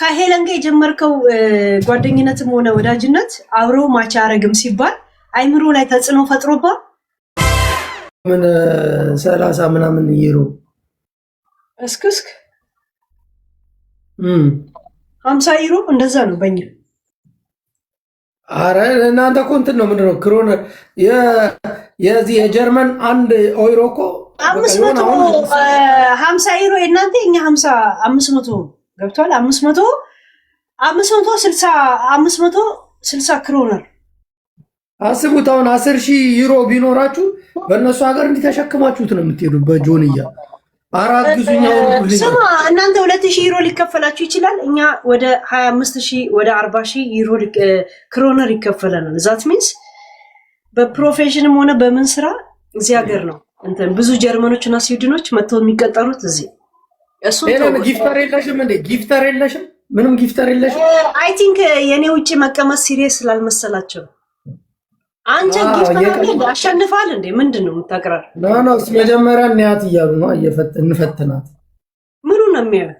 ከሄለን ጋር የጀመርከው ጓደኝነትም ሆነ ወዳጅነት አብሮ ማቻ አረግም ሲባል አይምሮ ላይ ተጽዕኖ ፈጥሮባል። ምን 30 ምናምን ዩሮ እስክስክ 50 ዩሮ እንደዛ ነው በእኛ። አረ እናንተ እኮ እንትን ነው ምንድነው ክሮነር የዚህ የጀርመን አንድ ዩሮ እኮ 550 ዩሮ የእናንተ እኛ 500 ገብቷል። 560 ክሮነር አስቡት። አሁን 10,000 ዩሮ ቢኖራችሁ በእነሱ ሀገር እንዲተሸክማችሁት ነው የምትሄዱ በጆንያ። አራት ግዙኛው ስማ እናንተ 2,000 ዩሮ ሊከፈላችሁ ይችላል። እኛ ወደ 25,000 ወደ 40,000 ዩሮ ክሮነር ይከፈለናል። ዛት ሚንስ በፕሮፌሽንም ሆነ በምን ስራ እዚህ ሀገር ነው እንትን ብዙ ጀርመኖች እና ስዊድኖች መጥተው የሚቀጠሩት እዚህ። እሱ ጊፍተር የለሽም እንዴ? ጊፍተር የለሽም? ምንም ጊፍተር የለሽም? አይ ቲንክ የኔ ውጪ መቀመጥ ሲሪየስ ስላልመሰላቸው አንተ ጊፍተር አሸንፋል እንዴ? ምንድነው የምታቀራር? ኖ መጀመሪያ እንያት እያሉ ነው እንፈትናት። ምኑ ነው የሚያው?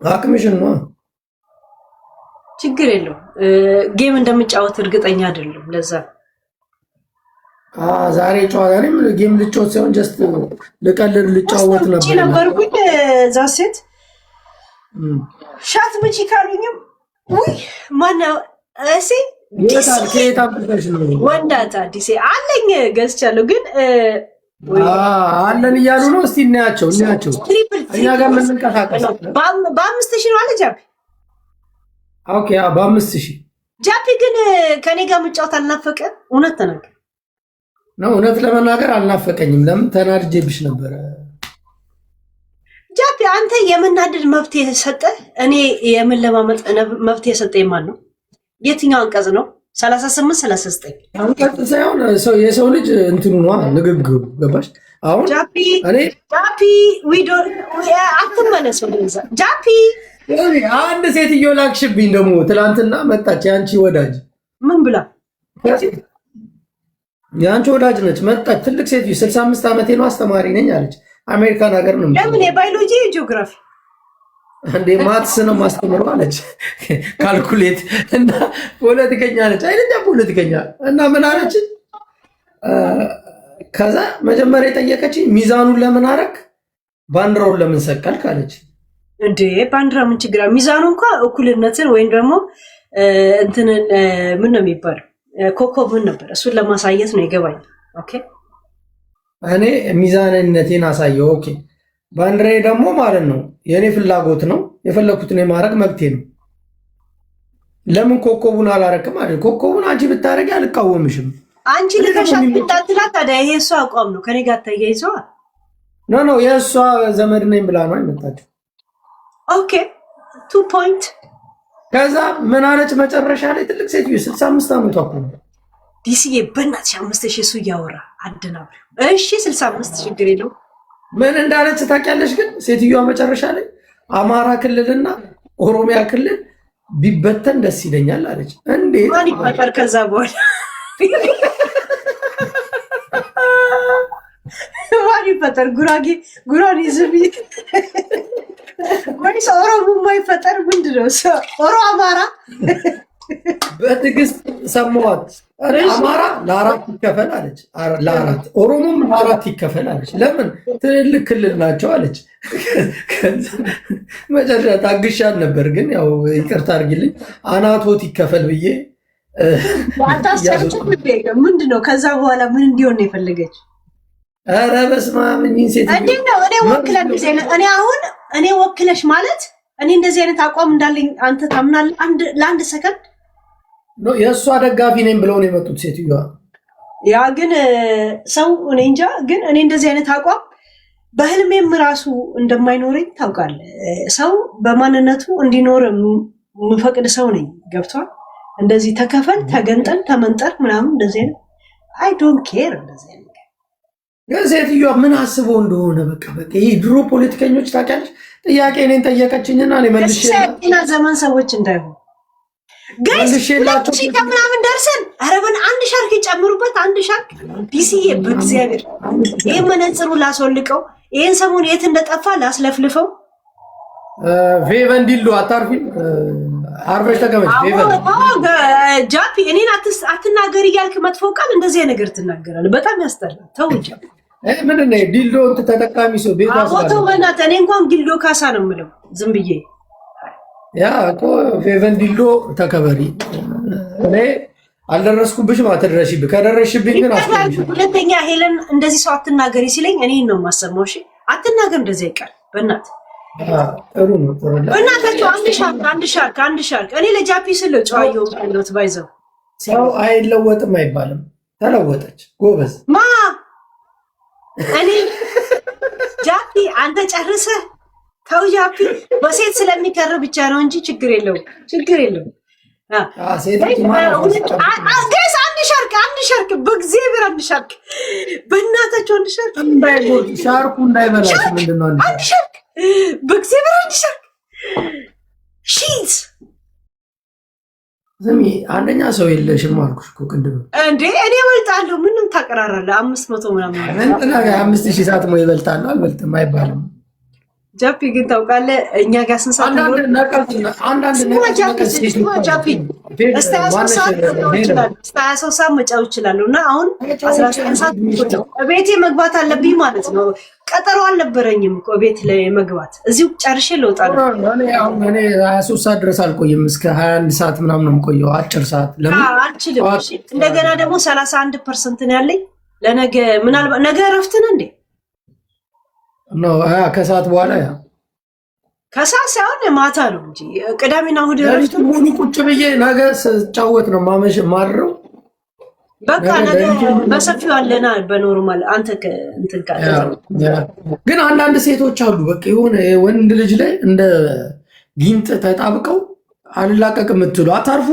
አቅምሽን ነው። ችግር የለው። ጌም እንደምጫወት እርግጠኛ አይደለም። ለዛ ዛሬ ጨዋታ ነው ጌም ልጫወት ሳይሆን ጀስት ልቀልድ ልጫወት ነበርኩኝ። ዛሴት ሻት ምጪ ካሉኝም ውይ ማነው እሺ ወንዳታ አዲስ አለኝ ገዝቻለሁ፣ ግን አለን እያሉ ነው። እስቲ እናያቸው እኛ ጋር ምን እንቀሳቀስ በ5,000 ነው አለ ጃፒ። ኦኬ 5,000 ጃፒ ግን ከኔ ጋር መጫወት አልናፈቀ? እውነት ተናገር ነው። እውነት ለመናገር አልናፈቀኝም። ለምን ተናድጄብሽ ነበረ ጃፒ። አንተ የመናደድ መብት የሰጠ እኔ የምን ለማመጥ መብት የሰጠ ማን ነው? የትኛው አንቀጽ ነው? 38 39 አንቀጽ ሳይሆን የሰው ልጅ እንትኑ ነው ንግግሩ። ገባሽ? አሁን ጃፒ አትመለስ ወደዛ ጃፒ። አንድ ሴትዮ ላክሽብኝ ደግሞ ትላንትና መጣች። የአንቺ ወዳጅ ምን ብላ? የአንቺ ወዳጅ ነች መጣች። ትልቅ ሴትዮ 65 ዓመቴ ነው አስተማሪ ነኝ አለች። አሜሪካን ሀገር ነው። ለምን የባዮሎጂ ጂኦግራፊ እንዴ ማትስ ነው ማስተምረው አለች። ካልኩሌት እና ፖለቲከኛ ነች አይደል? ፖለቲከኛ እና ምን አለች? ከዛ መጀመሪያ የጠየቀች ሚዛኑን ለምን አረክ ባንዲራውን ለምን ሰቀልክ አለች። እንዴ ባንዲራ ምን ችግር አለ? ሚዛኑ እንኳን እኩልነትን ወይም ደግሞ እንትንን ምን ነው የሚባለው ኮከብ ምን ነበር? እሱን ለማሳየት ነው ይገባኝ። ኦኬ እኔ ሚዛንነቴን አሳየው። ኦኬ ባንዲራዬ ደግሞ ማለት ነው የኔ ፍላጎት ነው፣ የፈለኩትን የማድረግ መብቴ ነው። ለምን ኮከቡን አላረክም አይደል? ኮከቡን አንቺ ብታረጊ አልቃወምሽም። አንቺ ልከሻት ብታትላት ታዲያ ይሄ እሷ አቋም ነው ከኔ ጋር ተያይዘዋል። ኖ የእሷ ዘመድ ነኝ ብላ ነው አይመጣችሁ። ኦኬ 2 ፖይንት። ከዛ ምን አለች መጨረሻ ላይ? ትልቅ ሴትዮ 65 ዓመቷ እኮ ነው። ዲሲዬ በእናትሽ 5,000 እሱ እያወራ አደናብሪ። እሺ 65 ችግር የለው። ምን እንዳለች ታውቂያለሽ? ግን ሴትዮዋ መጨረሻ ላይ አማራ ክልልና ኦሮሚያ ክልል ቢበተን ደስ ይለኛል አለች። እንዴት ማን ይፈጠር? ከዛ በኋላ ማን ይፈጠር? ጉራጌ ዝቢ ወይስ ኦሮሞ የማይፈጠር ምንድነው? ኦሮ አማራ በትዕግስት ሰማዋት። አማራ ለ4 ይከፈል አለች። ለ4 ኦሮሞም ለ4 ይከፈል አለች። ለምን ትልልቅ ክልል ናቸው አለች። መጨረሻ ታግሻል ነበር፣ ግን ያው ይቅርታ አድርጊልኝ አናቶት ይከፈል ብዬ ምንድነው? ከዛ በኋላ ምን እንዲሆን ነው የፈለገች? ኧረ በስመ አብ ሴት እኔ ወክለሽ ማለት እኔ እንደዚህ አይነት አቋም እንዳለኝ አንተ ታምናለህ? ለአንድ ሰከንድ የእሷ ደጋፊ ነኝ ብለው ነው የመጡት ሴትዮዋ። ያ ግን ሰው እኔ እንጃ፣ ግን እኔ እንደዚህ አይነት አቋም በህልሜም ራሱ እንደማይኖረኝ ታውቃለህ። ሰው በማንነቱ እንዲኖር የምፈቅድ ሰው ነኝ። ገብቷል? እንደዚህ ተከፈል፣ ተገንጠል፣ ተመንጠር ምናምን እንደዚህ አይነት አይ ዶንት ኬር። እንደዚህ አይነት ሴትዮዋ ምን አስበው እንደሆነ በቃ ይሄ ድሮ ፖለቲከኞች ታውቂያለሽ፣ ጥያቄ እኔን ጠየቀችኝና እኔ መልሼ ዘመን ሰዎች እንዳይሆን ጋይስ ምናምን ደርሰን አረበን አንድ ሻርክ ይጨምሩበት። አንድ ሻርክ ዲሲዬ በእግዚአብሔር ይሄን መነጽሩ ላስወልቀው። ይሄን ሰሞን የት እንደጠፋ ላስለፍልፈው። ፌቨን ዲሉ አታርፊ አርፈሽ ተቀመጭ። ፌቨን ጃፒ እኔን አትናገር እያልክ መጥፎ ቃል እንደዚህ ነገር ትናገራለህ። በጣም ያስጠላል። ተው ጃፒ። ምንድን ነው ዲልዶ ተጠቃሚ ሰው ቤቷ አቦቶ በእናትህ እኔ እንኳን ዲልዶ ካሳ ነው የምለው ዝም ብዬ። ያ እኮ ፌቨን ዲልዶ ተከበሪ። እኔ አልደረስኩብሽም፣ አትደረሽብኝ። ከደረስሽብኝ ግን አስቀምሽ። ሁለተኛ ሄለን እንደዚህ ሰው አትናገሪ ሲለኝ እኔን ነው የማሰማው። እሺ አትናገር እንደዚህ ይቃል በእናትህ። ጥሩ ነው ጥሩ ነው። በእናታችሁ አንድ ሻርክ እኔ ለጃፒ ስለው ጨዋየው ያለሁት ባይዘው ሰው አይለወጥም አይባልም። ተለወጠች ጎበዝ ማ እኔ ጃፒ አንተ ጨርሰህ ተው ጃፒ። በሴት ስለሚቀር ብቻ ነው እንጂ ችግር የለውም። አንድ ሻርክ በእግዚአብሔር አንድ ሻርክ በእናታችሁ አንድ ሻርክ ሻርኩ እንዳይበላሽ ምንድነው? አንድ ሻርክ በእግዚአብሔር አንድ ሻርክ ሺት ስሚ፣ አንደኛ ሰው የለሽም አልኩሽ እኮ ቅድም። እንዴ እኔ እበልጣለሁ። ምንም ታቀራራለህ? 500 ምናምን እንትና 5000 ሰዓት ነው ይበልጣለሁ። አልበልጥም አይባልም። ጃፒ ግን ታውቃለህ እኛ ጋር ስንት ሰዓት ነው? ሰዓት መጫወት እችላለሁ እና አሁን 19 ሰዓት ቤቴ መግባት አለብኝ ማለት ነው። ቀጠሮ አልነበረኝም እኮ ቤት ላይ መግባት። እዚሁ ጨርሼ ልወጣ ነው። እኔ 23 ሰዓት ድረስ አልቆይም። እስከ 21 ሰዓት ምናምን ነው የምቆየው። አጭር ሰዓት ለምን አልችልም። እንደገና ደግሞ 31% ነው ያለኝ ለነገ። ምናልባት ነገ እረፍት ነው እንዴ? ከሰዓት በኋላ ያ ከሰዓት ሳይሆን ማታ ነው እንጂ ቅዳሜና እሑድ ሙሉ ቁጭ ብዬ ነገ ስጫወት ነው ማመሽ ማድረው። በቃ ነገ በሰፊው አለና በኖርማል አንተ እንትን ካለ ግን አንዳንድ ሴቶች አሉ በቃ የሆነ ወንድ ልጅ ላይ እንደ ጊንጥ ተጣብቀው አልላቀቅ የምትሉ አታርፉ።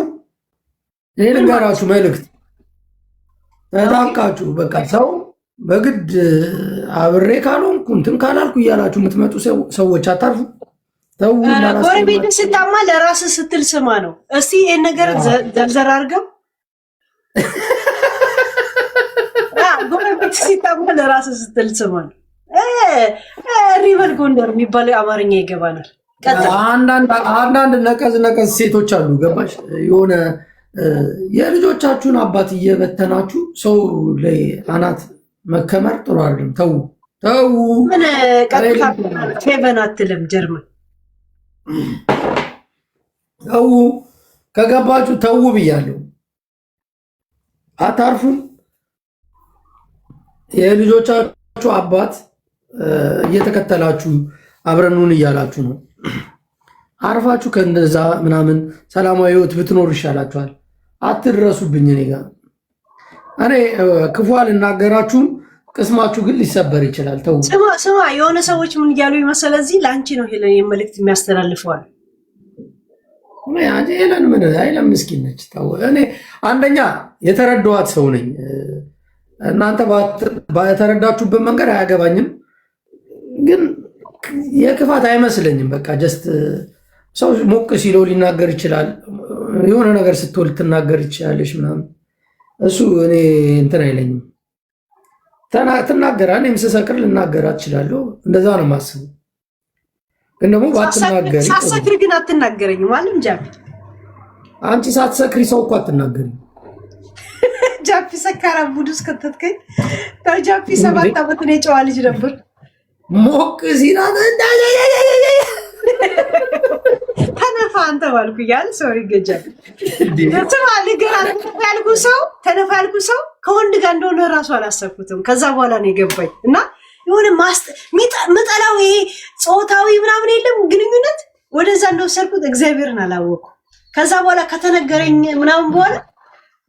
ይሄ ልንገራችሁ መልዕክት። ተጣብቃችሁ በቃ ሰው በግድ አብሬ ካልሆንኩ እንትን ካላልኩ እያላችሁ የምትመጡ ሰዎች አታርፉ። ጎረቤት ስታማ ለራስህ ስትል ስማ ነው። እስቲ ይሄን ነገር ዘርዘር አድርገው። ጎረቤት ሲታማ ለራስህ ስትል ስማ ነው። ሪቨል ጎንደር የሚባለው አማርኛ ይገባናል። አንዳንድ ነቀዝ ሴቶች አሉ ገባሽ? የሆነ የልጆቻችሁን አባት እየበተናችሁ ሰው ላይ አናት መከመር ጥሩ አይደለም። ተው ምን ቀጥታ ፌቨን አትልም ጀርመን ተው ከገባችሁ ተው ብያለሁ። አታርፉም። የልጆቻችሁ አባት እየተከተላችሁ አብረኑን እያላችሁ ነው። አርፋችሁ ከእንደዛ ምናምን ሰላማዊ ህይወት ብትኖር ይሻላችኋል። አትድረሱብኝ እኔ ጋር። እኔ ክፉ አልናገራችሁም፣ ቅስማችሁ ግን ሊሰበር ይችላል። ተው ስማ የሆነ ሰዎች ምን እያሉ ይመስል እዚህ ለአንቺ ነው ሄለን የመልእክት የሚያስተላልፈዋል። ሄለን ምን አይለም ምስኪን ነች። ተው እኔ አንደኛ የተረዳኋት ሰው ነኝ። እናንተ ባተረዳችሁበት መንገድ አያገባኝም፣ ግን የክፋት አይመስለኝም። በቃ ጀስት ሰው ሞቅ ሲለው ሊናገር ይችላል። የሆነ ነገር ስትወል ትናገር ይችላለች ምናምን። እሱ እኔ እንትን አይለኝም። ትናገራ እኔም ስሰክር ልናገራት እችላለሁ። እንደዛ ነው የማስበው። ግን ደግሞ ባትናገሪ ሳትሰክሪ ግን አትናገረኝም ማለም ጃፒ። አንቺ ሳትሰክሪ ሰው እኮ አትናገሪም። ጃፒ ሰካራ ቡዱስ ከተትከኝ ታው ጃፒ 7 ዓመት ነው የጨዋ ልጅ ነበር። ሞቅ ሲላት ተነፋ አንተ ባልኩ እያል ሰው ይገጃል። ተነፋ ያልኩ ሰው ከወንድ ጋር እንደሆነ እራሱ አላሰብኩትም። ከዛ በኋላ ነው የገባኝ። እና የሆነ ምጠላው ይሄ ጾታዊ ምናምን የለም ግንኙነት ወደዛ እንደወሰድኩት እግዚአብሔርን አላወቅኩ። ከዛ በኋላ ከተነገረኝ ምናምን በኋላ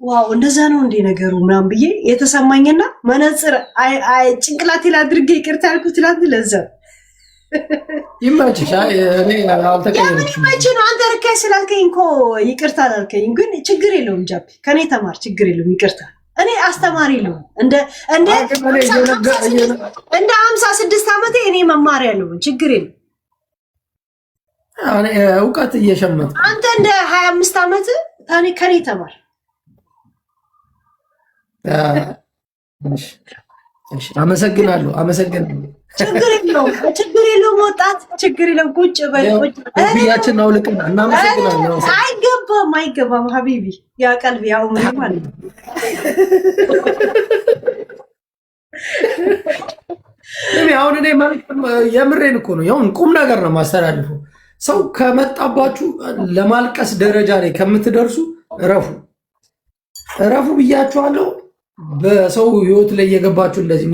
ዋው እንደዛ ነው እንዴ ነገሩ ምናምን ብዬ የተሰማኝና መነጽር ጭንቅላቴ ላይ አድርጌ ይቅርታ ያልኩት ትላንት ለዛ ይመችሽ። እኔ አልተቀየምሽም። ይመችሽ ነው። አንተ ርካይ ስላልከኝ እኮ ይቅርታ አላልከኝ። ግን ችግር የለውም ጃፒ፣ ከኔ ተማር፣ ችግር የለውም። ይቅርታ እኔ አስተማሪ ነው። እንደ 56 ዓመቴ እኔ መማር ያለውን ችግር የለም። እኔ እውቀት እየሸመትኩ አንተ እንደ 25 ዓመት ከኔ ተማር። አመሰግናለሁ። ችግር የለውም ወጣት ችግር የለውም። ቁጭ በል ቁጭ ብያችን አውልቅና እናመሰግናለን። አይገባም ሀቢቢ ያ ቀልቢ ያው ማለት ነው። አሁን እኔ የምሬን እኮ ነው። ያውን ቁም ነገር ነው ማስተላልፈው። ሰው ከመጣባችሁ ለማልቀስ ደረጃ ላይ ከምትደርሱ እረፉ ብያችኋለሁ። በሰው ህይወት ላይ እየገባችሁ እንደዚህ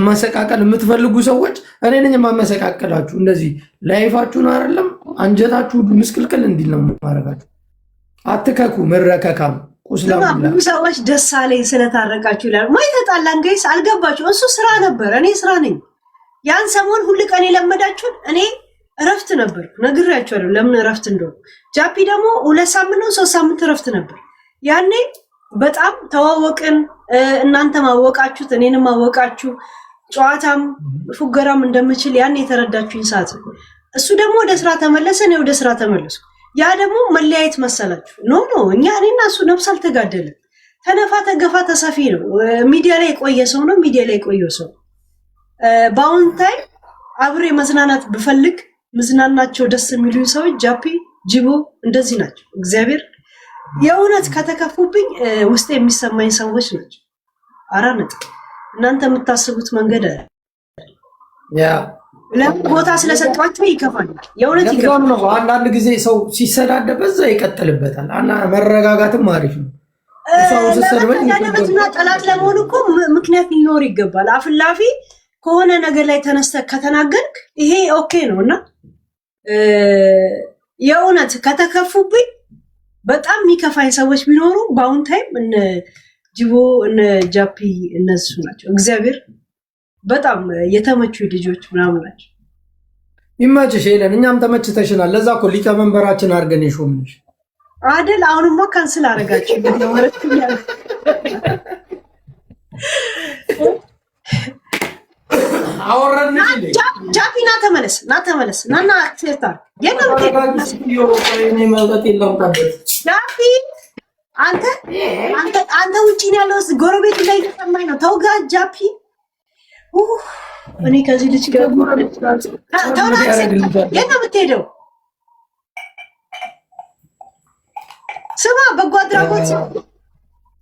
መሰቃቀል የምትፈልጉ ሰዎች እኔ ነኝ የማመሰቃቀላችሁ። እንደዚህ ላይፋችሁን አይደለም አንጀታችሁ ምስቅልቅል እንዲል ነው ማረጋችሁ። አትከኩ። መረከካም ብዙ ሰዎች ደስ አለኝ ስለታረቃችሁ ይላሉ። ማይ ተጣላን ጋይስ አልገባችሁ። እሱ ስራ ነበር፣ እኔ ስራ ነኝ። ያን ሰሞን ሁሉ ቀን የለመዳችሁን እኔ እረፍት ነበር። ነግሬያችኋለሁ ለምን እረፍት እንደሆነ። ጃፒ ደግሞ 2 ሳምንት ነው 3 ሳምንት እረፍት ነበር። ያኔ በጣም ተዋወቅን። እናንተም አወቃችሁት፣ እኔንም አወቃችሁ። ጨዋታም ፉገራም እንደምችል ያኔ የተረዳችሁኝ ሰዓት ነው። እሱ ደግሞ ወደ ስራ ተመለሰ፣ እኔ ወደ ስራ ተመለስኩ። ያ ደግሞ መለያየት መሰላችሁ? ኖ እኔና እሱ ነፍስ አልተጋደለም። ተነፋ ተገፋ ተሰፊ ነው። ሚዲያ ላይ የቆየ ሰው ነው። ሚዲያ ላይ የቆየው ሰው በአሁን ታይም አብሬ መዝናናት ብፈልግ መዝናናቸው ደስ የሚሉ ሰዎች ጃፒ፣ ጅቦ እንደዚህ ናቸው። እግዚአብሔር የእውነት ከተከፉብኝ ውስጥ የሚሰማኝ ሰዎች ናቸው። አራነጥ እናንተ የምታስቡት መንገድ አለ። ለምን ቦታ ስለሰጧቸው ይከፋል። የእውነት ይከፋል ነው። አንዳንድ ጊዜ ሰው ሲሰዳደብ በዛ ይቀጥልበታል። መረጋጋትም አሪፍ ነው። ሰውና ጠላት ለመሆኑ እኮ ምክንያት ሊኖር ይገባል። አፍላፊ ከሆነ ነገር ላይ ተነስተህ ከተናገርክ ይሄ ኦኬ ነው። እና የእውነት ከተከፉብኝ በጣም የሚከፋኝ ሰዎች ቢኖሩ በአሁን ታይም እነ ጅቦ እነ ጃፒ እነሱ ናቸው። እግዚአብሔር በጣም የተመቹ ልጆች ምናምን ናቸው። ይመችሽ ሄለን፣ እኛም ተመችተሽናል። ለዛ እኮ ሊቀመንበራችን አድርገን የሾምንሽ አይደል? አሁንማ ካንስል አደረጋችሁ። ጃፒ ና ተመለስ፣ ናና ሴርታ ጃፒ አንተ ውጪ ነው ያለው። ጎረቤት ላይ እየሰማኝ ነው። ተውጋ ጃፒ። እኔ ከዚህ ልጅ ጋር የት ነው የምትሄደው? ስማ በጎ አድራጎት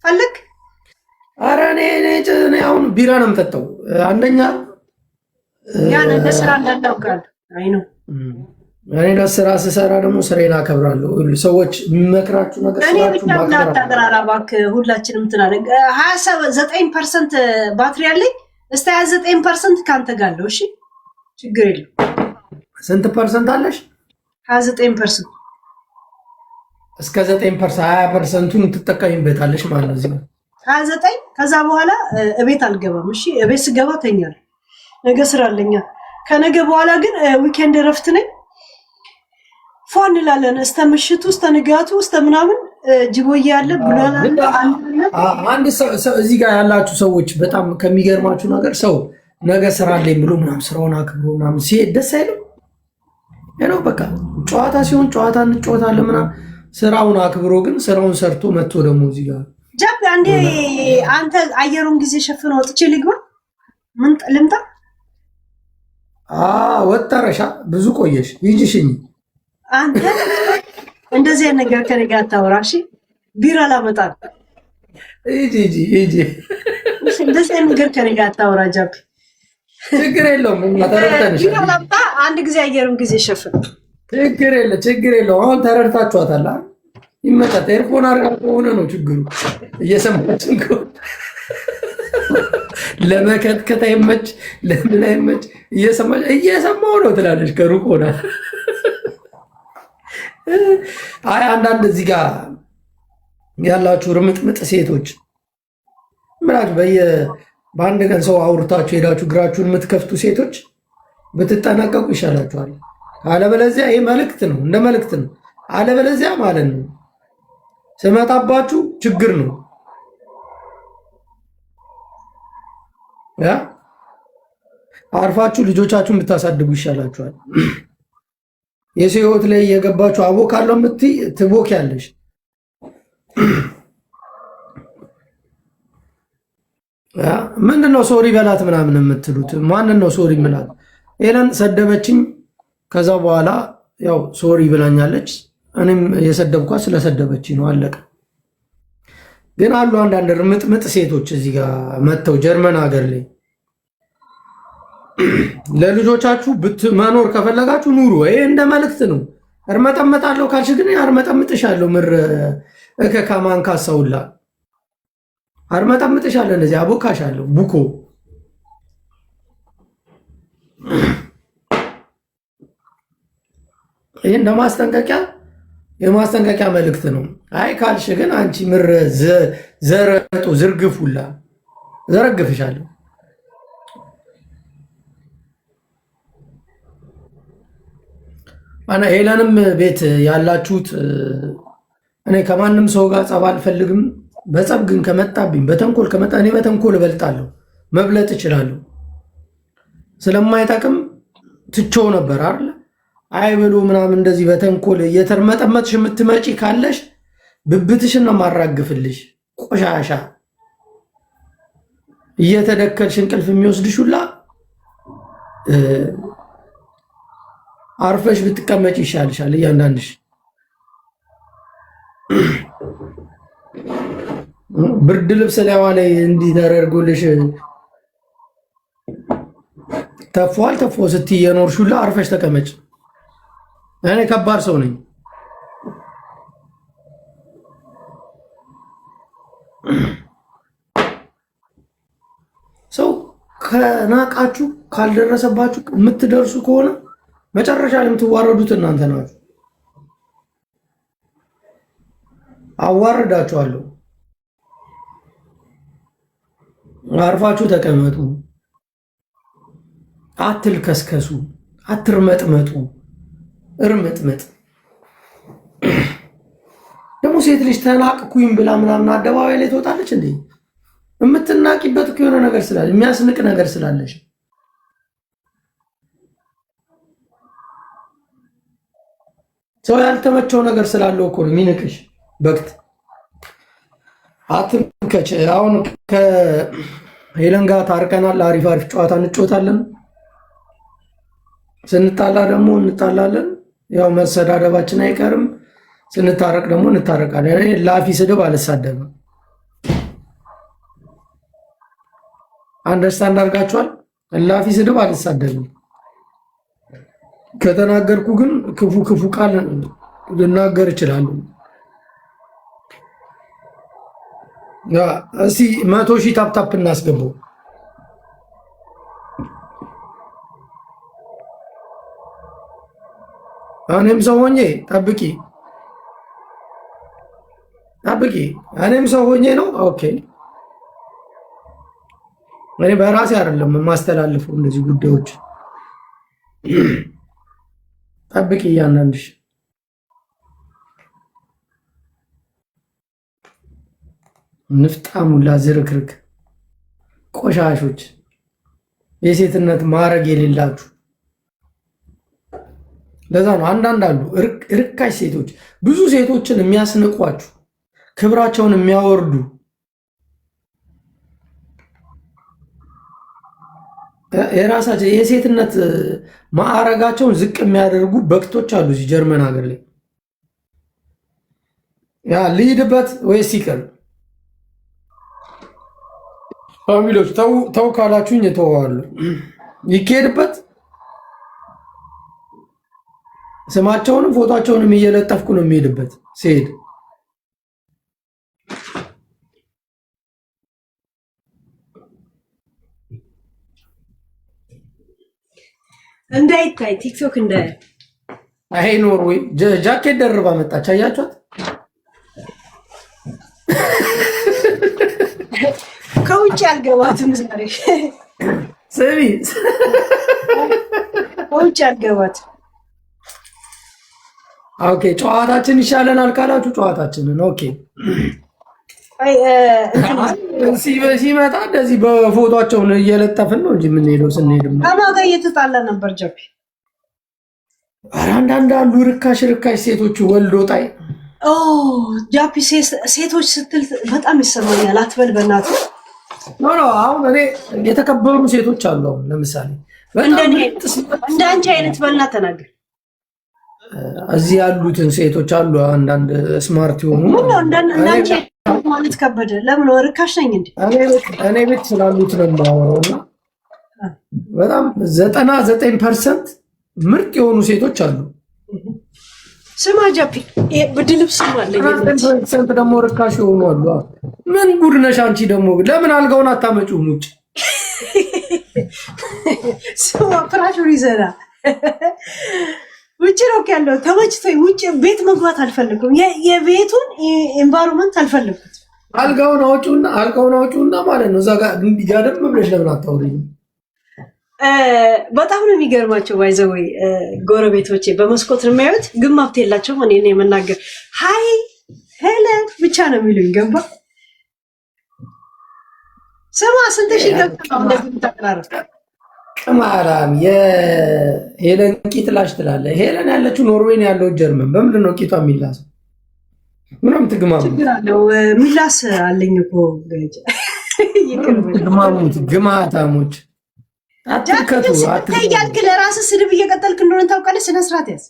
ፈልግ። ኧረ እኔ አሁን ቢራ ነው የምጠጣው። አንደኛ ያን እንደ ስራ እንዳናውቃል። አይ ነው እኔ ለስራ ስሰራ ደግሞ ስራዬን አከብራለሁ። ሰዎች የሚመክራችሁ ነገር እኔ ብቻ ምን አታቀራራ እባክህ። ሁላችንም እንትን አለ 29% ባትሪ አለኝ። እስከ 29% ካንተ ጋር አለው። እሺ ችግር የለም። ስንት ፐርሰንት አለሽ? 29%። እስከ 9% 20%ቱን ትጠቀሚበታለሽ ማለት ነው። እዚህ 29 ከዛ በኋላ እቤት አልገባም። እሺ እቤት ስገባ ተኛለሁ። ነገ ስራ አለኛ። ከነገ በኋላ ግን ዊኬንድ እረፍት ነኝ። ፏን እንላለን እስከ ምሽቱ እስከ ንጋቱ እስከ ምናምን ጅቦዬ ያለ ብሏል። አንድ ሰው እዚህ ጋር ያላችሁ ሰዎች በጣም ከሚገርማችሁ ነገር ሰው ነገ ስራ አለኝ ብሎ ምናምን ስራውን አክብሮ ምናምን ሲሄድ ደስ አይልም። ያው በቃ ጨዋታ ሲሆን ጨዋታ እንጫወታለን ምናምን፣ ስራውን አክብሮ ግን ስራውን ሰርቶ መጥቶ ደግሞ እዚህ ጋር ጃፒ አንዴ አንተ አየሩን ጊዜ ሸፍነው ወጥቼ ልግባ ምን ልምጣ? ወጣረሻ ብዙ ቆየሽ። ይጂሽኝ አንተ እንደዚህ ነገር ከኔ ጋር አታውራ። እሺ ቢራ ላመጣ ይጂ እንደዚህ ነገር ከኔ ጋር አታውራ ጃፒ። ችግር የለውም ተረድተንሽ። ቢራ ላምጣ አንድ ጊዜ አየሩን ጊዜ ሸፍን። ችግር የለውም። አሁን ተረድታችኋታል። ይመጣት ኤርፎን አድርጋ ከሆነ ነው ችግሩ። እየሰማችን ከሆነ ለመከትከት አይመች፣ ለምን አይመች፣ እየሰማው ነው ትላለች ከሩቅ ሆና። አይ አንዳንድ እዚህ ጋር ያላችሁ ርምጥምጥ ሴቶች ምናችሁ በአንድ ቀን ሰው አውርታችሁ ሄዳችሁ እግራችሁን የምትከፍቱ ሴቶች ብትጠነቀቁ ይሻላችኋል። አለበለዚያ ይሄ መልእክት ነው፣ እንደ መልእክት ነው። አለበለዚያ ማለት ነው ስመጣባችሁ ችግር ነው። አርፋችሁ ልጆቻችሁን ብታሳድጉ ይሻላችኋል። የሰው ሕይወት ላይ የገባችሁ አቦካለሁ የምትይ ትቦክ ያለሽ ምንድነው ሶሪ በላት ምናምን የምትሉት? ማንን ነው ሶሪ ምላት? ሄለን ሰደበችኝ። ከዛ በኋላ ያው ሶሪ ብላኛለች። እኔም የሰደብኳት ስለሰደበችኝ ነው፣ አለቀ። ግን አሉ አንዳንድ ርምጥምጥ ሴቶች እዚህ ጋር መጥተው ጀርመን ሀገር ላይ ለልጆቻችሁ መኖር ከፈለጋችሁ ኑሩ። ይሄ እንደ መልእክት ነው። እርመጠመጣለሁ ካልሽ ግን አርመጠምጥሻለሁ። ምር እከካማን ካሳውላ አርመጠምጥሻለሁ። እንደዚህ አቦካሻለሁ። ቡኮ ይሄ እንደ ማስጠንቀቂያ የማስጠንቀቂያ መልእክት ነው። አይ ካልሽ ግን አንቺ ምር ዘረጡ ዝርግፉላ ዘረግፍሻለሁ። አና ሄለንም ቤት ያላችሁት እኔ ከማንም ሰው ጋር ጸብ አልፈልግም። በጸብ ግን ከመጣብኝ በተንኮል ከመጣ እኔ በተንኮል እበልጣለሁ፣ መብለጥ እችላለሁ። ስለማይጠቅም ትቼው ነበር አይደል? አይ ብሎ ምናምን እንደዚህ በተንኮል እየተርመጠመጥሽ የምትመጪ ካለሽ ብብትሽን ነው ማራግፍልሽ። ቆሻሻ እየተደከልሽ እንቅልፍ የሚወስድሽ ሁላ አርፈሽ ብትቀመጭ ይሻልሻል። እያንዳንድሽ ብርድ ልብስ ላይዋ ላይ እንዲህ ተደርጎልሽ ተፏል ተፎ ስትይ የኖርሽ ሁላ አርፈሽ ተቀመጭ። እኔ ከባድ ሰው ነኝ። ሰው ከናቃችሁ ካልደረሰባችሁ የምትደርሱ ከሆነ መጨረሻ ላይ የምትዋረዱት እናንተ ናችሁ። አዋርዳችኋለሁ። አርፋችሁ ተቀመጡ። አትልከስከሱ፣ አትርመጥመጡ። እርምጥምጥ ደግሞ ሴት ልጅ ተናቅኩኝ ብላ ምናምን አደባባይ ላይ ትወጣለች እንዴ? የምትናቂበት እኮ የሆነ ነገር ስላለ የሚያስንቅ ነገር ስላለሽ ሰው ያልተመቸው ነገር ስላለው እኮ ነው የሚንቅሽ። በክት አትንከች። አሁን ከሄለን ጋር ታርቀናል። አሪፍ አሪፍ ጨዋታ እንጫወታለን። ስንጣላ ደግሞ እንጣላለን። ያው መሰዳደባችን አይቀርም። ስንታረቅ ደግሞ እንታረቃለን። እኔ ላፊ ስድብ አልሳደብም። አንደርስታንድ አድርጋችኋል? ላፊ ስድብ አልሳደብም። ከተናገርኩ ግን ክፉ ክፉ ቃል ልናገር እችላለሁ። እስቲ 100,000 ታፕታፕ እናስገባው። እኔም ሰው ሆኜ ጠብቂ። እኔም ሰው ሆኜ ነው። ኦኬ እኔ በራሴ አይደለም የማስተላልፈው እንደዚህ ጉዳዮች። ጠብቂ እያንዳንድሽ። ንፍጣሙላ ዝርክርክ ቆሻሾች፣ የሴትነት ማዕረግ የሌላችሁ። ለዛ ነው አንዳንድ አሉ ርካሽ ሴቶች፣ ብዙ ሴቶችን የሚያስንቋችሁ፣ ክብራቸውን የሚያወርዱ፣ የራሳቸው የሴትነት ማዕረጋቸውን ዝቅ የሚያደርጉ በክቶች አሉ እዚህ ጀርመን ሀገር ላይ። ያ ልሂድበት ወይስ ይቅር? ፋሚሊዎች ተው ካላችሁኝ እተዋለሁ። ይካሄድበት። ስማቸውንም ፎቶቸውንም እየለጠፍኩ ነው የሚሄድበት ሲሄድ። እንዳይታይ ቲክቶክ እንዳይ አይ ኖርዌይ ጃኬት ደርባ መጣች። አያችኋት? ከውጭ አልገባትም ዛሬ። ስሚ ከውጭ አልገባትም። ኦኬ ጨዋታችን ይሻለናል ካላችሁ ጨዋታችንን ኦኬ። ሲመጣ እንደዚህ በፎቶቸውን እየለጠፍን ነው እንጂ የምንሄደው። ስንሄድ ከማን ጋር እየተጣላ ነበር ጀፒ? ኧረ አንዳንድ አሉ ርካሽ ሴቶች ወልዶ ጣይ። ጃፒ ሴቶች ስትል በጣም ይሰማኛል። አትበል በእናትህ ኖ አሁን እኔ የተከበሩ ሴቶች አሉ። አሁን ለምሳሌ እንደ አንቺ አይነት በልና ተናገር። እዚህ ያሉትን ሴቶች አሉ አንዳንድ ስማርት የሆኑ እንዳንቺ ማለት ከበደ። ለምን ርካሽ ነኝ እንዴ? እኔ ቤት ስላሉት ነው የማወራው። እና በጣም 99% ምርጥ የሆኑ ሴቶች አሉ። ስማ ጃፒ ብድልብስ ማለት ነው። ደግሞ ርካሽ የሆኑ አሉ። ምን ጉድ ነሽ አንቺ! ደግሞ ለምን አልጋውን አታመጪውም ውጭ? ስማ ፍራሹን ይዘና ውጭ ነው ያለው። ተመችቶኝ ውጭ ቤት መግባት አልፈልግም። የቤቱን ኤንቫይሮንመንት አልፈልግም። አልጋውን አውጪውና ማለት ነው። እዛ ጋር እንዲጋደም ብለሽ ለምን አታውሪኝ? በጣም ነው የሚገርማቸው። ባይዘወይ ጎረቤቶቼ በመስኮት ነው የሚያዩት፣ ግን መብት የላቸውም። እኔ ነው የምናገር ሃይ ሄለን ብቻ ነው የሚሉኝ። ገባ ስማ ስንት ሺህ ገብታ እንደዚህ ተቀራረብ ቅማራም የሄለን ቂጥ ላሽ ትላለህ። ሄለን ያለችው ኖርዌይ ነው ያለው ጀርመን። በምንድን ነው ቂጧ የሚላሰው? ምንም ትግማሙ ችግር አለው። ሚላስ አለኝ እኮ ግማታሞች አትከቱ አትያልክ። ለራስህ ስድብ እየቀጠልክ እንደሆነ ታውቃለህ። ስነ ስርዓት ያዝ።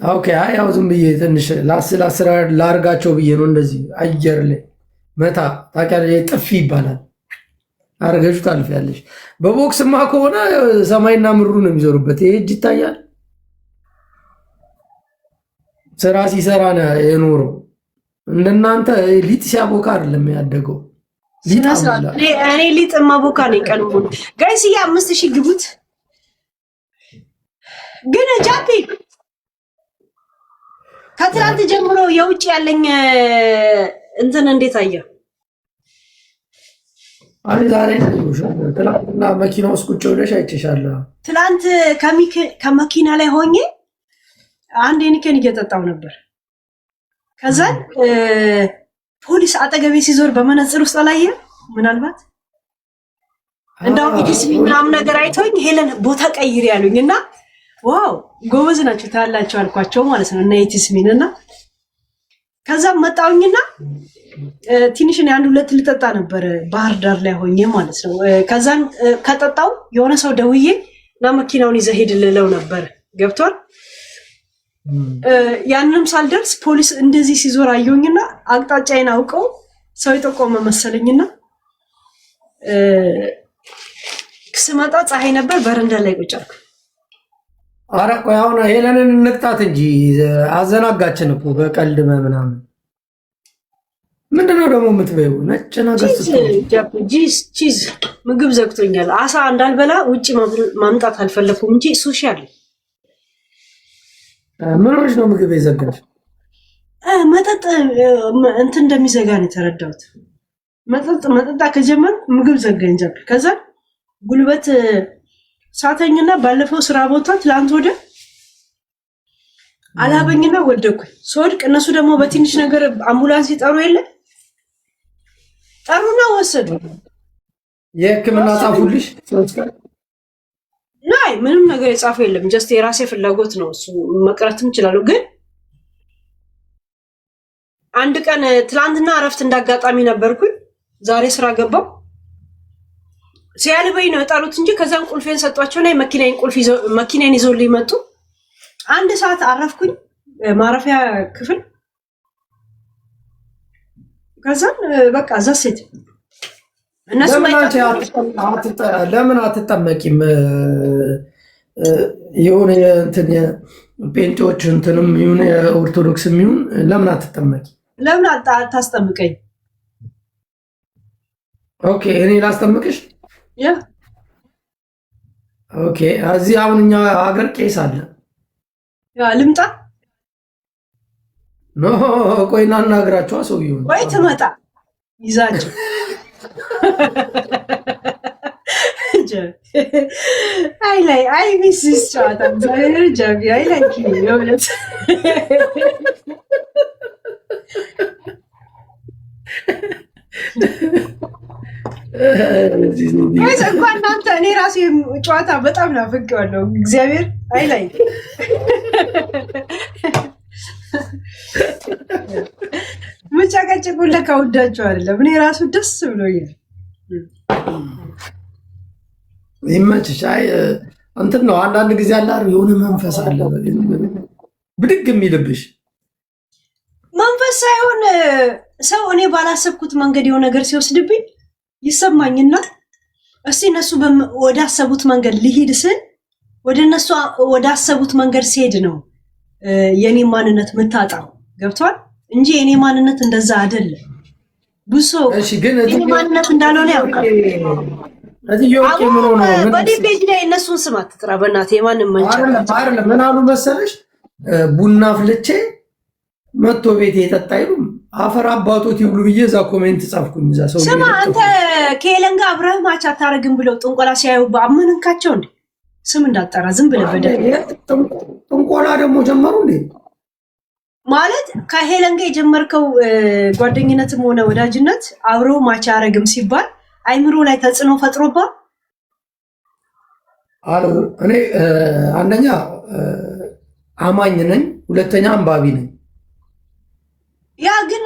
ኦኬ ያው ዝም ብዬ ትንሽ ላስራ ላርጋቸው ብዬ ነው እንደዚህ አየር ላይ መታ ታውቂያለሽ። ጥፊ ይባላል። አርገሹ ታልፊያለሽ። በቦክስማ ከሆነ ሰማይና ምድሩ ነው የሚዞሩበት። ይሄ እጅ ይታያል። ስራ ሲሰራ ነው የኖረው። እንደናንተ ሊጥ ሲያቦካ አይደለም ያደገው። እኔ ሊጥ ማቦካ ነኝ ቀን ሙሉ። ጋይስ 5000 ግቡት። ግን ጃፒ ከትላንት ጀምሮ የውጭ ያለኝ እንትን እንዴት አየህ? ዛሬ ትላንትና መኪና ውስጥ ቁጭ ብለሽ አይቼሻለሁ። ትላንት ከመኪና ላይ ሆኜ አንድ ኒኬን እየጠጣው ነበር። ከዛን ፖሊስ አጠገቤ ሲዞር በመነጽር ውስጥ አላየ። ምናልባት እንዳው ኢዲስ ምናምን ነገር አይቶኝ ሄለን ቦታ ቀይር ያሉኝ እና ዋው ጎበዝ ናቸው ታላላችሁ አልኳቸው ማለት ነው። እና ኢዲስሚን እና ከዛም መጣውኝና ትንሽ ነው አንድ ሁለት ልጠጣ ነበር ባህር ዳር ላይ ሆኜ ማለት ነው። ከዛን ከጠጣው የሆነ ሰው ደውዬ እና መኪናውን ይዘህ ሄድ ልለው ነበር። ገብቷል። ያንንም ሳልደርስ ፖሊስ እንደዚህ ሲዞር አየሁኝና አቅጣጫዬን አውቀው ሰው የጠቆመ መሰለኝና ስመጣ ፀሐይ ነበር በረንዳ ላይ ቁጭ አልኩ። ኧረ ቆይ አሁን ሄለንን እንቅጣት እንጂ አዘናጋችን እኮ በቀልድ ምናምን። ምንድነው ደግሞ የምትበይው? ነጭ ነገር ቺዝ ምግብ ዘግቶኛል። አሳ እንዳልበላ ውጭ ማምጣት አልፈለኩም እንጂ ሱሺ አለ። ምን ሆነሽ ነው ምግብ የዘጋሽ? መጠጥ እንትን እንደሚዘጋ ነው የተረዳሁት። መጠጣ ከጀመርኩ ምግብ ዘጋኝ ጃፒ። ከዛ ጉልበት ሳተኝና ባለፈው ስራ ቦታ ትላንት ወደ አላበኝና ወደኩኝ። ስወድቅ እነሱ ደግሞ በትንሽ ነገር አምቡላንስ ይጠሩ የለ ጠሩና ወሰዱ። የሕክምና ጻፉልሽ? ናይ ምንም ነገር የጻፈው የለም። ጀስት የራሴ ፍላጎት ነው። እሱ መቅረትም ይችላል። ግን አንድ ቀን ትላንትና እረፍት እንዳጋጣሚ ነበርኩኝ። ዛሬ ስራ ገባው። ሲያልበኝ ነው የጣሉት እንጂ ከዛም ቁልፌን ሰጧቸውና መኪናዬን ይዘውልኝ መጡ። አንድ ሰዓት አረፍኩኝ ማረፊያ ክፍል። ከዛም በቃ እዛ ሴት እነሱ ለምን አትጠመቂም? የሆነ እንትን ፔንቶች እንትንም ይሁን የኦርቶዶክስም ይሁን ለምን አትጠመቂ? ለምን አታስጠምቀኝ? ኦኬ እኔ ላስጠምቅሽ። ያ ኦኬ እዚህ አሁን እኛ ሀገር ቄስ አለ። ያ ልምጣ? ኖ ቆይና እናግራቸው ሰውዬው ወይ ትመጣ ይዛቸው አይ ሚስ ጨዋታ ጃቢ አይ ላይክ የእውነት እንኳን እናንተ እኔ ራሴ ጨዋታ በጣም ናፍቄዋለሁ። እግዚአብሔር አይ ላይክ ብቻ ስትጨቃጨቁ ለካ ወዳችሁ አይደለም። እኔ ራሱ ደስ ብሎኛል። ይመችሽ። አይ እንትን ነው አንዳንድ ጊዜ አለ የሆነ መንፈስ አለ ብድግ የሚልብሽ መንፈስ ሳይሆን ሰው እኔ ባላሰብኩት መንገድ የሆነ ነገር ሲወስድብኝ ይሰማኝና እስቲ እነሱ ወዳሰቡት መንገድ ልሂድ ስል ወደ እነሱ ወዳሰቡት መንገድ ሲሄድ ነው የኔ ማንነት የምታጣው። ገብቷል እንጂ የኔ ማንነት እንደዛ አይደለም። ብዙ እሺ፣ ግን የኔ ማንነት እንዳልሆነ ያውቃል። በዲ ፔጅ ላይ እነሱን ስም አትጥራ በእናትህ። የማንም መንጫ አይደለም። ምን አሉ መሰለሽ ቡና ፍልቼ መጥቶ ቤት የጠጣ ይሉም አፈር አባቶት ይብሉ ብዬ እዛ ኮሜንት ጻፍኩኝ። እዛ ሰው ስማ አንተ ከሄለን ጋር አብረህ ማች አታረግም ብለው ጥንቆላ ሲያዩ በአመንካቸው እንዴ? ስም እንዳጠራ ዝም ብለህ ጥንቆላ ደግሞ ጀመሩ እንዴ? ማለት ከሄለን ጋር የጀመርከው ጓደኝነትም ሆነ ወዳጅነት አብሮ ማች አረግም ሲባል አይምሮ ላይ ተጽዕኖ ፈጥሮባ እኔ አንደኛ አማኝ ነኝ፣ ሁለተኛ አንባቢ ነኝ። ያ ግን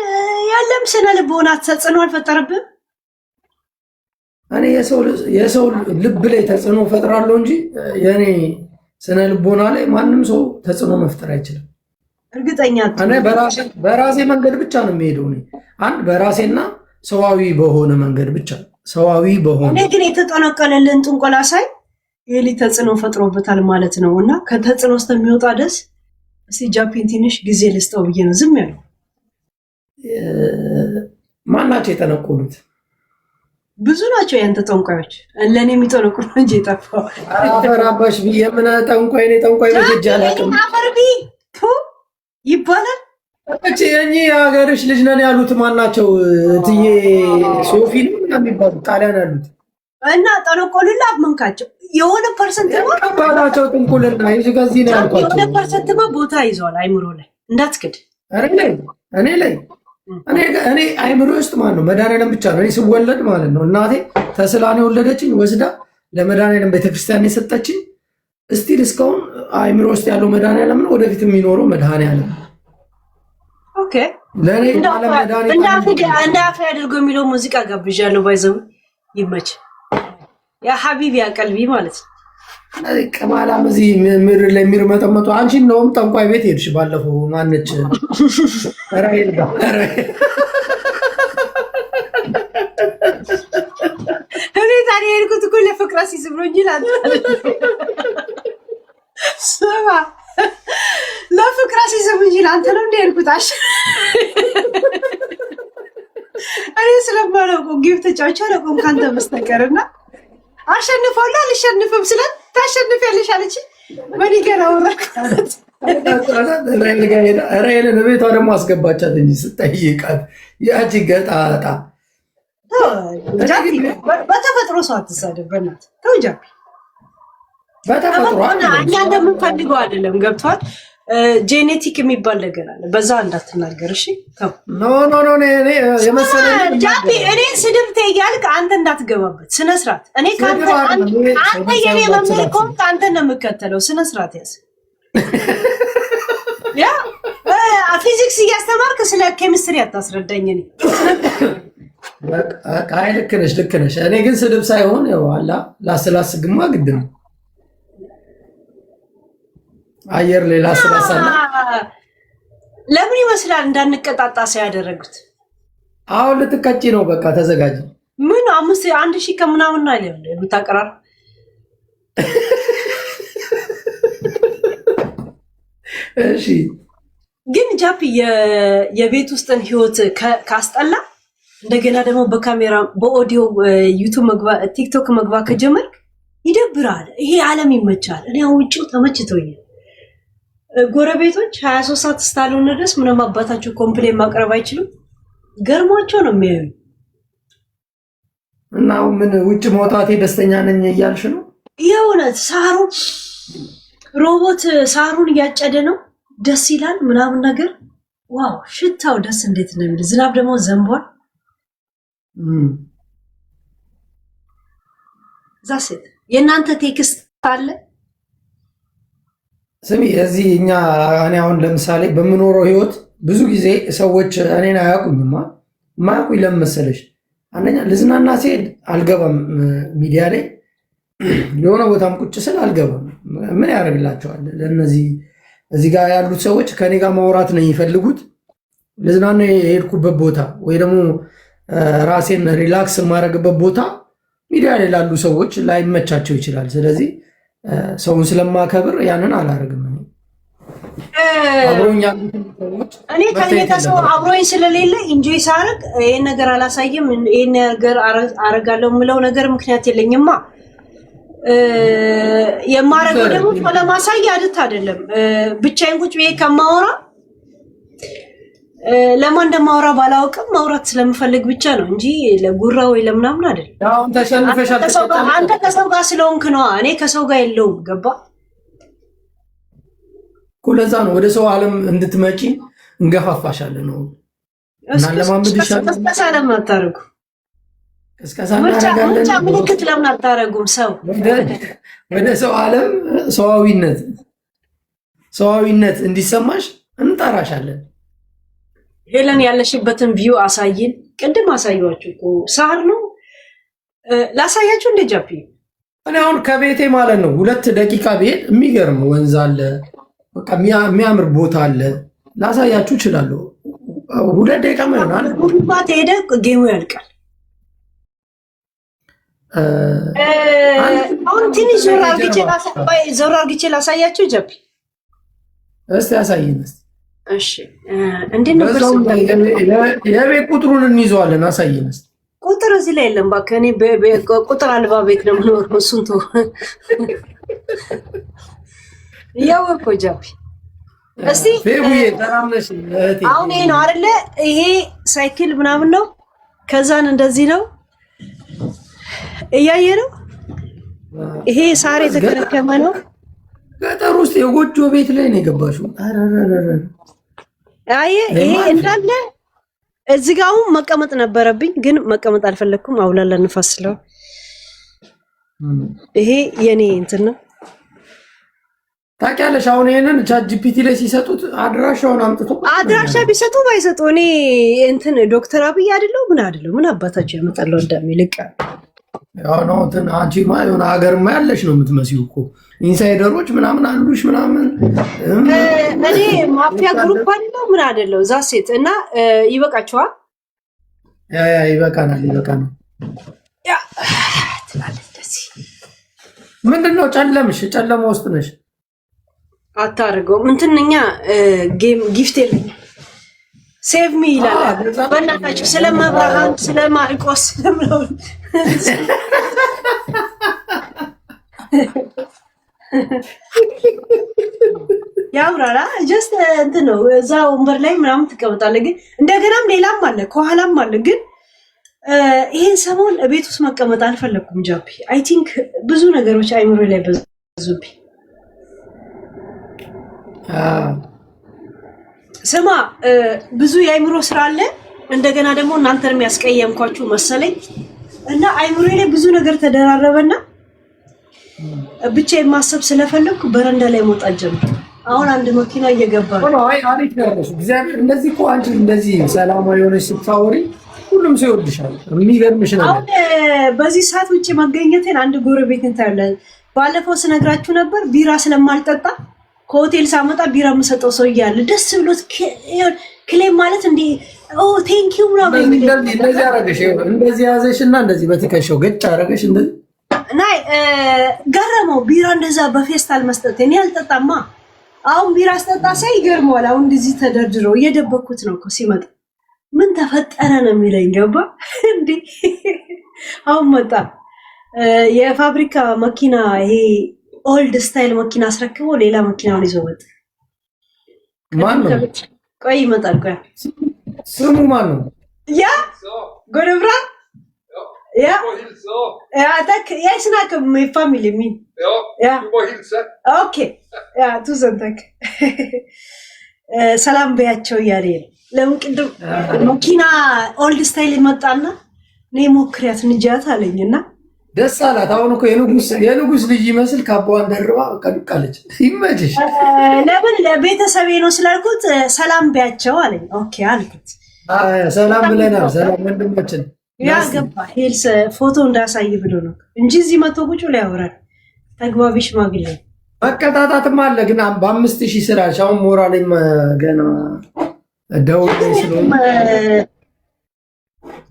ያለም ስነ ልቦና ተጽዕኖ አልፈጠረብህም? እኔ የሰው ልብ ላይ ተጽዕኖ ፈጥራለሁ እንጂ የኔ ስነ ልቦና ላይ ማንም ሰው ተጽዕኖ መፍጠር አይችልም። እርግጠኛ እኔ በራሴ መንገድ ብቻ ነው የሚሄደው። እኔ አንድ በራሴና ሰዋዊ በሆነ መንገድ ብቻ ሰዋዊ በሆነ እኔ ግን የተጠነቀለልን ጥንቆላ ሳይ ይሄ ተጽዕኖ ፈጥሮበታል ማለት ነው። እና ከተጽዕኖ ውስጥ የሚወጣ ደስ እስቲ ጃፒን ትንሽ ጊዜ ልስጠው ብዬ ነው ዝም ያለው። ማናቸው የጠነቆሉት? ብዙ ናቸው ያንተ ጠንቋዮች። ለእኔ የሚጠነቁሉ እንጂ የጠፋው አፈራባሽ ብዬ ምን ጠንቋይ ነው? ጠንቋይ በጅ አላውቅም። አፈርቢ ይባላል። እኚህ የሀገርሽ ልጅ ነን ያሉት ማናቸው? እትዬ ሶፊ ነው የሚባሉት ጣሊያን ያሉት እና ጠነቆሉላ አመንካቸው። የሆነ ፐርሰንት ባላቸው ጥንቁልና ከዚህ ነው ያልኳቸው። የሆነ ፐርሰንት ቦታ ይዘዋል አይምሮ ላይ እንዳትክድ። እኔ አይምሮ ውስጥ ማለት ነው መድኃኒዓለም ብቻ ነው። እኔ ስወለድ ማለት ነው እናቴ ተስላኔ ወለደችኝ፣ ወስዳ ለመድኃኒዓለም ቤተክርስቲያን የሰጠችኝ። እስቲል እስካሁን አይምሮ ውስጥ ያለው መድኃኒዓለም ነው፣ ወደፊት የሚኖረው መድኃኒዓለም። ኦኬ ለኔ እንደ አፍ ያድርጎ የሚለው ሙዚቃ ጋብዣለሁ። ባይዘው ይመች ያ ሐቢቢ ያ ቀልቢ ማለት ነው። ቅማላም እዚህ ምድር ላይ የሚርመጠመጡ አንቺ እንደውም ጠንቋይ ቤት ሄድሽ ባለፈው። ማነች ራሄል ጋር እኔ ታዲያ ሄድኩት እኮ ለፍቅር ሲስብ ነው እንጂ ስማ ለፍቅር ሲስብ እንጂ አንተ ነው እንደ ሄድኩት እኔ ስለማላውቀው ጊፍት ተጫውቼ አላውቅም ካንተ በስተቀርና አሸንፈውላ አልሸንፍም ስለት ታሸንፊያለሽ አለች። በኒገር አወራካት ራሄልን ቤቷ ደግሞ አስገባቻት እንጂ ስጠይቃት ያቺ ገጣጣ። በተፈጥሮ ሰው አትሳደብ በእናትህ ተው ጃፒ። በተፈጥሮ እኛ እንደምንፈልገው አይደለም። ገብቷል። ጄኔቲክ የሚባል ነገር አለ። በዛ እንዳትናገር እሺ። ኖ የመሰለኝ ጃፒ እኔን ስድብ ትያልክ አንተ እንዳትገባበት ስነ ስርዓት። እኔ አንተ የኔ መምህር ከሆንክ አንተ ነው የምከተለው። ስነ ስርዓት ያዝ። ያ ፊዚክስ እያስተማርክ ስለ ኬሚስትሪ አታስረዳኝ። እኔ አይ ልክ ነሽ። እኔ ግን ስድብ ሳይሆን ያው አላ ላስላስ ግማ ግድ ነው። አየር ሌላ ስላሳለ ለምን ይመስላል እንዳንቀጣጣ ያደረጉት? አሁን ልትቀጪ ነው። በቃ ተዘጋጅ። ምን 1,000 ከምናምን ነው አይደል የምታቀራር? እሺ ግን ጃፒ የቤት ውስጥን ህይወት ካስጠላ እንደገና ደግሞ በካሜራ በኦዲዮ ዩቲዩብ ቲክቶክ መግባት ከጀመርክ ይደብራል። ይሄ ዓለም ይመቻል። እኔ ውጪው ተመችቶኛል። ጎረቤቶች 23 ሰዓት ስታልሆነ ድረስ ምንም አባታቸው ኮምፕሌን ማቅረብ አይችሉም። ገርሟቸው ነው የሚያዩ። እና ምን ውጭ መውጣቴ ደስተኛ ነኝ እያልሽ ነው? የእውነት ሮቦት ሳሩን እያጨደ ነው። ደስ ይላል ምናምን ነገር ዋው! ሽታው ደስ እንዴት ነው የሚል። ዝናብ ደግሞ ዘንቧል። ዛሴት የእናንተ ቴክስት አለ? ስሚ እዚህ እኔ አሁን ለምሳሌ በምኖረው ህይወት ብዙ ጊዜ ሰዎች እኔን አያውቁኝማ። ማያውቁኝ ለምን መሰለሽ? አንደኛ ልዝናና ሲሄድ አልገባም ሚዲያ ላይ የሆነ ቦታም ቁጭ ስል አልገባም። ምን ያደርግላቸዋል? ለእነዚህ እዚህ ጋር ያሉት ሰዎች ከኔ ጋር ማውራት ነው የሚፈልጉት። ልዝናና የሄድኩበት ቦታ ወይ ደግሞ ራሴን ሪላክስ የማደርግበት ቦታ ሚዲያ ላይ ላሉ ሰዎች ላይመቻቸው ይችላል። ስለዚህ ሰውን ስለማከብር ያንን አላደርግም። እኔ ከሌላ ሰው አብሮኝ ስለሌለ ኢንጆይ ሳደርግ ይሄን ነገር አላሳይም፣ ይሄን ነገር አረጋለሁ የምለው ነገር ምክንያት የለኝማ። የማረገው ደግሞ ለማሳይ አይደለም። ብቻዬን ቁጭ ብዬ ከማወራ ለማን እንደማወራ ባላውቅም ማውራት ስለምፈልግ ብቻ ነው እንጂ ለጉራ ወይ ለምናምን አይደለም። አሁን ተሸንፈሻል። አንተ ከሰው ጋር ስለሆንክ ነው፣ እኔ ከሰው ጋር የለውም። ገባ እኮ ለዛ ነው ወደ ሰው ዓለም እንድትመጪ እንገፋፋሻለን ነው እና ለማምድ ይሻላል። እስከ ለምን አታረጉ? ምርጫ ምልክት ለምን አታረጉም? ሰው ወደ ሰው ዓለም ሰዋዊነት እንዲሰማሽ እንጠራሻለን። ሄለን ያለሽበትን ቪው አሳይን። ቅድም አሳያችሁ እኮ ሳር ነው ላሳያችሁ። እንደ ጃፒ እኔ አሁን ከቤቴ ማለት ነው 2 ደቂቃ ብሄድ የሚገርም ወንዝ አለ፣ በቃ የሚያምር ቦታ አለ። ላሳያችሁ እችላለሁ። 2 ደቂቃ ማለት ነው። ጉባት ሄደ ጌሙ ያልቃል። አሁን ትንሽ ዞር አርግቼ ላሳያችሁ። ጃፒ እስቲ ያሳይን። እሺ እንዴት ነበር? የቤት ቁጥሩን እንይዘዋለን። አሳየን እስኪ። ቁጥር እዚህ ላይ የለም እባክህ። እኔ ቁጥር አልባ ቤት ነው የምኖረው። እሱን ተው። ያው እኮ ጃፒ እስቲ አሁን ይሄ ነው አይደለ? ይሄ ሳይክል ምናምን ነው። ከዛን እንደዚህ ነው እያየ ነው። ይሄ ሳር የተከረከመ ነው። ገጠር ውስጥ የጎጆ ቤት ላይ ነው የገባሽው። አይ ይሄ እንዳለ እዚህ ጋር አሁን መቀመጥ ነበረብኝ፣ ግን መቀመጥ አልፈለኩም። አውላላ ንፋስ ስለው ይሄ የኔ እንትን ነው። ታውቂያለሽ፣ አሁን ይሄንን ቻት ጂፒቲ ላይ ሲሰጡት አድራሻውን አምጥቶ አድራሻ ቢሰጡ ባይሰጡ እኔ እንትን ዶክተር አብይ አይደለው ምን አባታቸው ያመጣለው እንደሚልቅ ያው ነው እንትን አንቺ የሆነ ሀገርማ ያለሽ ነው የምትመስዪው እኮ ኢንሳይደሮች ምናምን አሉሽ ምናምን። እኔ ማፊያ ግሩፕ አይደለው ምን አይደለው እዛ ሴት እና ይበቃቸዋል። ያ ይበቃናል። ያ ትላለች። ምንድነው ጨለማ ውስጥ ነሽ? አታርገውም እንትንኛ ጌም ጊፍት የለኝ ሴቭ ሚ ይላል። በእናታችሁ ስለማብራሃም ስለማርቆስ ስለምለው ያውራራ ጀስት እንትን ነው። እዛ ወንበር ላይ ምናምን ትቀመጣለህ፣ ግን እንደገናም ሌላም አለ ከኋላም አለ። ግን ይሄን ሰሞን ቤት ውስጥ መቀመጥ አልፈለኩም። ጃፒ አይ ቲንክ ብዙ ነገሮች አይምሮ ላይ በዙብኝ። ስማ ብዙ የአይምሮ ስራ አለ። እንደገና ደግሞ እናንተንም ያስቀየምኳችሁ መሰለኝ እና አይምሮ ላይ ብዙ ነገር ተደራረበና ብቻ የማሰብ ስለፈለኩ በረንዳ ላይ መውጣት ጀመርኩ። አሁን አንድ መኪና እየገባ ነው። አይ አሪፍ ነው። እግዚአብሔር እንደዚህ እኮ አንቺ እንደዚህ ሰላማዊ የሆነች ስታወሪ ሁሉም ሰው ይወድሻል። የሚገርምሽ ነገር አሁን በዚህ ሰዓት ውጪ መገኘቴን አንድ ጎረቤት እንታያለን። ባለፈው ስነግራችሁ ነበር ቢራ ስለማልጠጣ ከሆቴል ሳመጣ ቢራ የምሰጠው ሰው እያለ ደስ ብሎት ክሌም ማለት እንዴ ቴንክ ዩ ነው እንደዚህ አደረገሽ። እንደዚህ ያዘሽና እንደዚህ በትከሻው ገጭ አደረገሽ እንደዚህ ናይ ገረመው። ቢራ እንደዛ በፌስታል መስጠት እኔ አልጠጣማ። አሁን ቢራ አስጠጣ ሳይ ይገርመዋል። አሁን እንደዚህ ተደርድረው እየደበኩት ነው እኮ ሲመጣ ምን ተፈጠረ ነው የሚለኝ። ገባ እንዴ አሁን መጣ የፋብሪካ መኪና ይሄ ኦልድ ስታይል መኪና አስረክቦ ሌላ መኪናውን ይዞ ወጣ። ማን ነው? ቆይ ይመጣል። ቆይ ስሙ ማን ነው? ያ ጎረብራ ያ tack jag snackar med familjen min. Ja. Du bara hilsa. Okej. Ja, tusen tack. ሰላም በያቸው እያለ ለምን ቅድም መኪና ኦልድ ስታይል ይመጣና እኔ ሞክሪያት ንጃት አለኝና ደስ አላት። አሁን እኮ የንጉስ ልጅ ይመስል ካባዋን ደርባ ቀድቃለች። ይመችሽ። ለምን ለቤተሰቤ ነው ስላልኩት ሰላም በያቸው አለኝ። ኦኬ አልኩት። ሰላም ብለናል። ሰላም ወንድማችን ያ ገባ ሄልስ ፎቶ እንዳሳይ ብሎ ነው እንጂ እዚህ መቶ ቁጭ ላይ ያወራል። ተግባቢ ሽማግሌ መቀጣጣትም አለ ግን በ5000 ስላልሽ አሁን ሞራሌም ገና ደውል ስለሆነ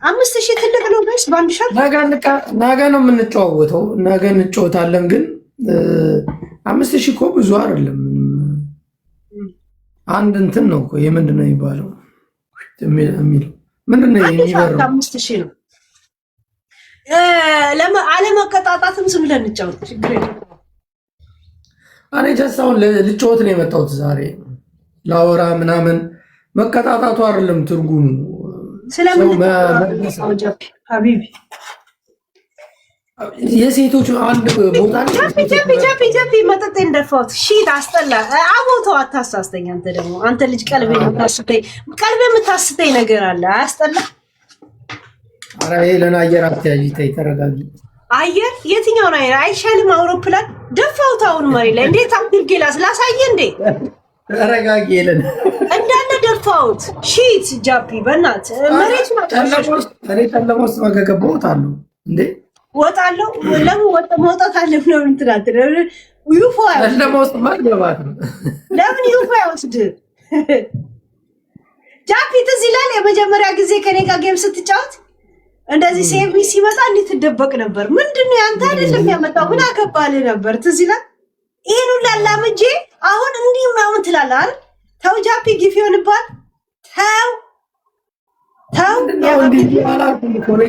5000 ትልቅ ነው ጋይስ። በአንድ ሻት ነገ ነው የምንጨዋወተው። ነገ እንጨዋወታለን ግን 5000 እኮ ብዙ አይደለም። አንድ እንትን ነው እኮ የምንድን ነው የሚባለው የሚለው ምንድን ነው የሚበረው 5000 ነው። አለመቀጣጣትም ዝም ብለን እንጫወት ችግር የለም። እኔ ጀስታውን ልጫወት ነው የመጣሁት ዛሬ ላወራ ምናምን። መቀጣጣቱ አይደለም ትርጉሙ። ስለምን ሀቢቢ የሴቶች አንድ ቦታ ጃፒ መጠጥ እንደፋሁት ሺት አስጠላ። አቦተው አታሳስተኝ። አንተ ደግሞ አንተ ልጅ ቀልቤ የምታስተኝ ነገር አለ። አያስጠላ? ኧረ ሄለን አየር አትያዥ፣ ተይ ተረጋጊ። አየር የትኛውን አየር አይሻልም? አውሮፕላን ደፋሁት አሁን መሬት ላይ እንዴት አድርጌ ላሳየ እንዴ? ተረጋጊ ሄለን። እንዳለ ደፋሁት ሺት ጃፒ በእናትህ መሬት ነው። እኔ ጨለማ ውስጥ መገገባሁት አሉ እንዴ ወጣለሁ። ለምን መውጣት አለ ነው እንትናት ዩፎ ለሞስ ማግባት ነው። ለምን ዩፎ አይወስድ? ጃፒ ትዝ ይላል የመጀመሪያ ጊዜ ከኔ ጋር ጌም ስትጫወት እንደዚህ ሴቭ ሲመጣ እንዴት ትደበቅ ነበር? ምንድነው ያንተ አይደለም ያመጣው? ምን አገባልህ ነበር? ትዝ ይላል። ይሄን ሁሉ አላምጄ አሁን እንዲህ ምናምን ትላለህ አይደል? ተው ጃፒ ግፍ ይሆንባል። ተው ተው ያው እንዲህ አላልኩም እኮ ነው።